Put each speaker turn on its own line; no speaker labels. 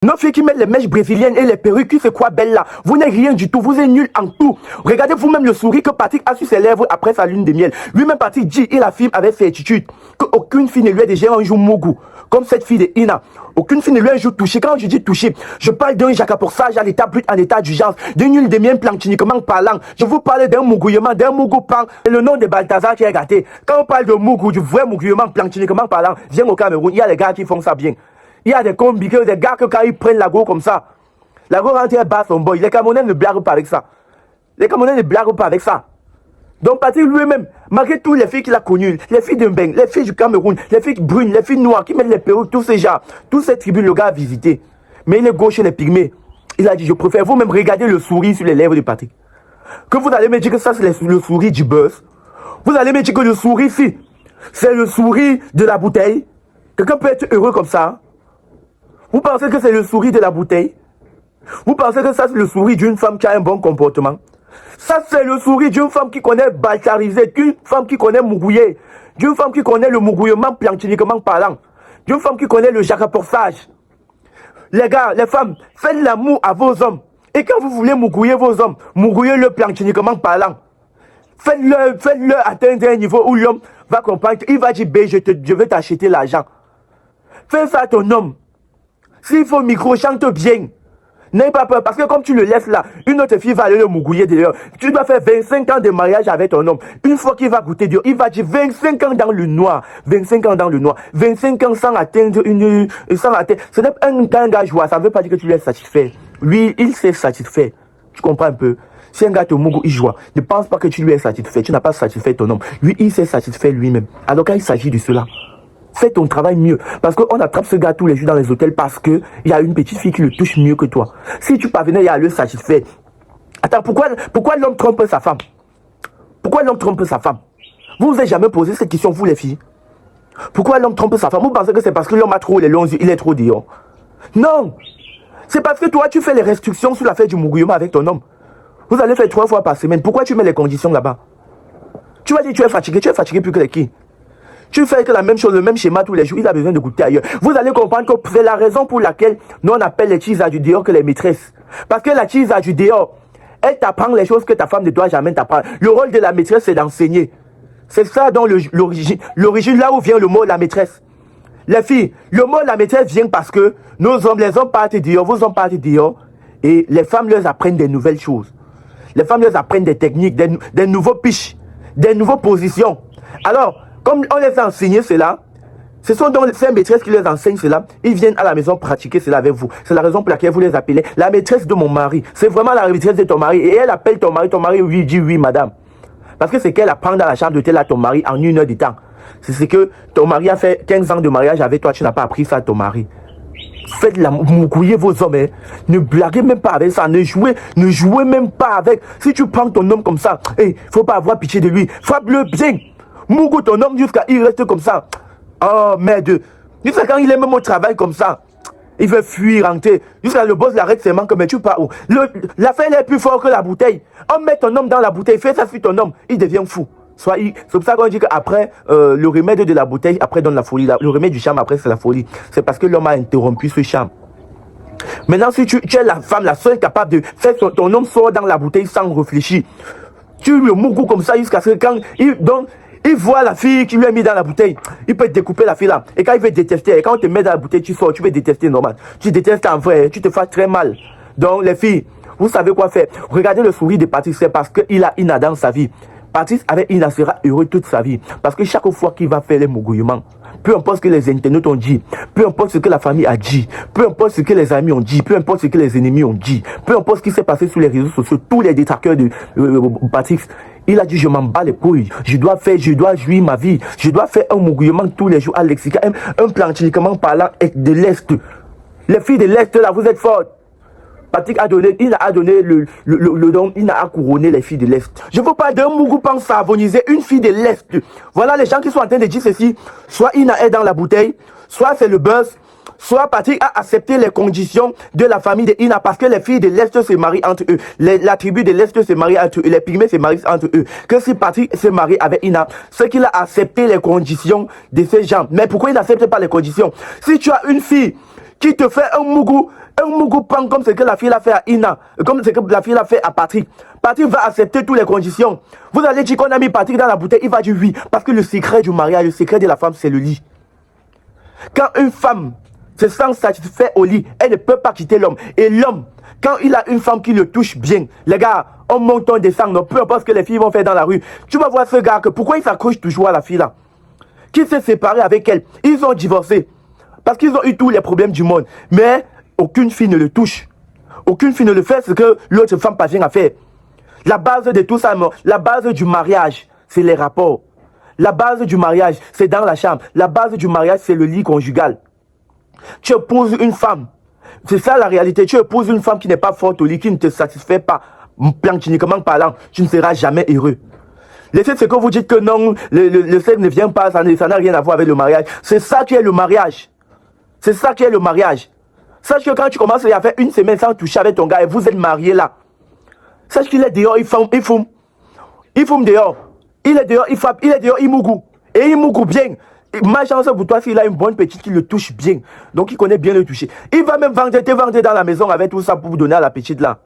Nos filles qui mettent les mèches brésiliennes et les perruques, c'est quoi belle là? Vous n'êtes rien du tout, vous êtes nuls en tout. Regardez vous-même le sourire que Patrick a sur ses lèvres après sa lune de miel. Lui-même Patrick dit, il affirme avec certitude qu'aucune fille ne lui a déjà un jour mougou. Comme cette fille de Ina. Aucune fille ne lui a un jour touché. Quand je dis touché, je parle d'un jacaporsage à l'état brut, en état d'urgence, d'une huile de miel planchiniquement parlant. Je vous parle d'un mougouillement, d'un mougou-pan. C'est le nom de Balthazar qui est gâté. Quand on parle de mougou, du vrai mougouillement planchiniquement parlant, viens au Cameroun, il y a des gars qui font ça bien. Il y a des combis, des gars que quand ils prennent la go comme ça, la go rentre et bat son boy. Les Camerounais ne blaguent pas avec ça. Les Camerounais ne blaguent pas avec ça. Donc Patrick lui-même, malgré toutes les filles qu'il a connues, les filles de Mbeng, les filles du Cameroun, les filles brunes, les filles noires qui mettent les perruques, tous ces gens, toutes ces tribus, le gars a visité. Mais il est gauche et les pygmées. Il a dit, je préfère vous-même regarder le sourire sur les lèvres de Patrick. Que vous allez me dire que ça c'est le sourire du buzz. Vous allez me dire que le sourire ici, c'est le sourire de la bouteille. Quelqu'un peut être heureux comme ça. Vous pensez que c'est le sourire de la bouteille? Vous pensez que ça c'est le sourire d'une femme qui a un bon comportement? Ça c'est le sourire d'une femme qui connaît baltariser, d'une femme qui connaît mougouiller, d'une femme qui connaît le mougouillement planchiniquement parlant, d'une femme qui connaît le jacaporsage. Les gars, les femmes, faites l'amour à vos hommes. Et quand vous voulez mougouiller vos hommes, mougouillez-le planchiniquement parlant. Faites-le atteindre un niveau où l'homme va comprendre, il va dire, je vais t'acheter l'argent. Fais ça à ton homme. S'il faut micro, chante bien. N'aie pas peur, parce que comme tu le laisses là, une autre fille va aller le mougouiller d'ailleurs. Tu dois faire 25 ans de mariage avec ton homme. Une fois qu'il va goûter Dieu, il va dire 25 ans dans le noir. 25 ans dans le noir. 25 ans sans atteindre Ce n'est pas un gars joie, ça ne veut pas dire que tu lui es satisfait. Lui, il s'est satisfait. Tu comprends un peu? Si un gars te mougou, il joue. Ne pense pas que tu lui es satisfait. Tu n'as pas satisfait ton homme. Lui, il s'est satisfait lui-même. Alors quand il s'agit de cela, fais ton travail mieux. Parce qu'on attrape ce gars tous les jours dans les hôtels parce qu'il y a une petite fille qui le touche mieux que toi. Si tu parvenais à le satisfaire. Attends, pourquoi l'homme trompe sa femme? Pourquoi l'homme trompe sa femme? Vous vous êtes jamais posé cette question, vous les filles? Pourquoi l'homme trompe sa femme? Vous pensez que c'est parce que l'homme a trop les longs yeux, il est trop dehors? Non! C'est parce que toi, tu fais les restrictions sur l'affaire du mougouillement avec ton homme. Vous allez faire 3 fois par semaine. Pourquoi tu mets les conditions là-bas? Tu vas dire tu es fatigué plus que les qui? Tu fais que la même chose, le même schéma tous les jours, il a besoin de goûter ailleurs. Vous allez comprendre que c'est la raison pour laquelle nous on appelle les cheese à du dehors que les maîtresses. Parce que la cheese à du dehors, elle t'apprend les choses que ta femme ne doit jamais t'apprendre. Le rôle de la maîtresse, c'est d'enseigner. C'est ça dans l'origine, là où vient le mot la maîtresse. Les filles, le mot la maîtresse vient parce que nos hommes, les hommes partent dehors, vos hommes partent dehors, et les femmes leur apprennent des nouvelles choses. Les femmes leur apprennent des techniques, des nouveaux pitchs, des nouvelles positions. Alors, comme on les a enseigné cela, ce sont donc ces maîtresses qui les enseignent cela. Ils viennent à la maison pratiquer cela avec vous. C'est la raison pour laquelle vous les appelez la maîtresse de mon mari. C'est vraiment la maîtresse de ton mari. Et elle appelle ton mari lui dit oui madame. Parce que c'est qu'elle apprend dans la chambre d'hôtel à ton mari en 1 heure de temps. C'est ce que ton mari a fait 15 ans de mariage avec toi, tu n'as pas appris ça à ton mari. Faites la mougouillez vos hommes, hein. Ne blaguez même pas avec ça, ne jouez même pas avec. Si tu prends ton homme comme ça, il faut pas avoir pitié de lui. Frappe-le bien. Mougou ton homme jusqu'à il reste comme ça. Oh merde. Jusqu'à quand il est même au travail comme ça. Il veut fuir, rentrer. Jusqu'à le boss l'arrête seulement comme tu pars où. L'affaire est plus forte que la bouteille. On met ton homme dans la bouteille, fais ça sur ton homme, il devient fou. C'est pour ça qu'on dit qu'après, le remède de la bouteille, après donne la folie. Le remède du charme, après c'est la folie. C'est parce que l'homme a interrompu ce charme. Maintenant, si tu es la femme, la seule capable de faire ton homme sort dans la bouteille sans réfléchir. Tu le mougou comme ça jusqu'à ce que quand il voit la fille qui lui a mis dans la bouteille. Il peut découper la fille là. Et quand il veut détester, et quand on te met dans la bouteille, tu sors, tu veux détester normal. Tu détestes en vrai, tu te fais très mal. Donc les filles, vous savez quoi faire. Regardez le sourire de Patrice, c'est parce qu'il a Ina dans sa vie. Patrice avec Ina sera heureux toute sa vie. Parce que chaque fois qu'il va faire les mougouillements, peu importe ce que les internautes ont dit, peu importe ce que la famille a dit, peu importe ce que les amis ont dit, peu importe ce que les ennemis ont dit, peu importe ce qui s'est passé sur les réseaux sociaux, tous les détracteurs de Patrice, il a dit je m'en bats les couilles, je dois jouir ma vie, je dois faire un mougouillement tous les jours à Lexica, un planchiniquement parlant de l'Est. Les filles de l'Est là, vous êtes fortes. Patrick a donné, il a donné le don, il a couronné les filles de l'Est. Je vous parle d'un mougou pense savoniser une fille de l'Est. Voilà les gens qui sont en train de dire ceci. Soit Ina est dans la bouteille, soit c'est le buzz, soit Patrick a accepté les conditions de la famille de Ina parce que les filles de l'Est se marient entre eux. La tribu de l'Est se marie entre eux, les pygmées se marient entre eux. Que si Patrick se marie avec Ina, c'est qu'il a accepté les conditions de ces gens. Mais pourquoi il n'accepte pas les conditions? Si tu as une fille qui te fait un mougou pan comme ce que la fille l'a fait à Ina, comme ce que la fille l'a fait à Patrick. Patrick va accepter toutes les conditions. Vous allez dire qu'on a mis Patrick dans la bouteille, il va dire oui. Parce que le secret du mariage, le secret de la femme, c'est le lit. Quand une femme se sent satisfaite au lit, elle ne peut pas quitter l'homme. Et l'homme, quand il a une femme qui le touche bien, les gars, on monte, on descend, non, peu importe ce que les filles vont faire dans la rue. Tu vas voir ce gars, que pourquoi il s'accroche toujours à la fille là, qui s'est séparé avec elle. Ils ont divorcé. Parce qu'ils ont eu tous les problèmes du monde. Mais aucune fille ne le touche. Aucune fille ne le fait ce que l'autre femme parvient à faire. La base de tout ça, la base du mariage, c'est les rapports. La base du mariage, c'est dans la chambre. La base du mariage, c'est le lit conjugal. Tu épouses une femme. C'est ça la réalité. Tu épouses une femme qui n'est pas forte au lit, qui ne te satisfait pas, cliniquement parlant, tu ne seras jamais heureux. Laissez ce que vous dites que non, le sexe ne vient pas, ça n'a rien à voir avec le mariage. C'est ça qui est le mariage. C'est ça qui est le mariage. Sache que quand tu commences à faire une semaine sans toucher avec ton gars et vous êtes mariés là, sache qu'il est dehors, il fume. Il fume dehors. Il est dehors, il frappe, il est dehors, il mougou. Et il mougou bien. Et ma chance pour toi, s'il a une bonne petite qui le touche bien. Donc il connaît bien le toucher. Il va même te vendre dans la maison avec tout ça pour vous donner à la petite là.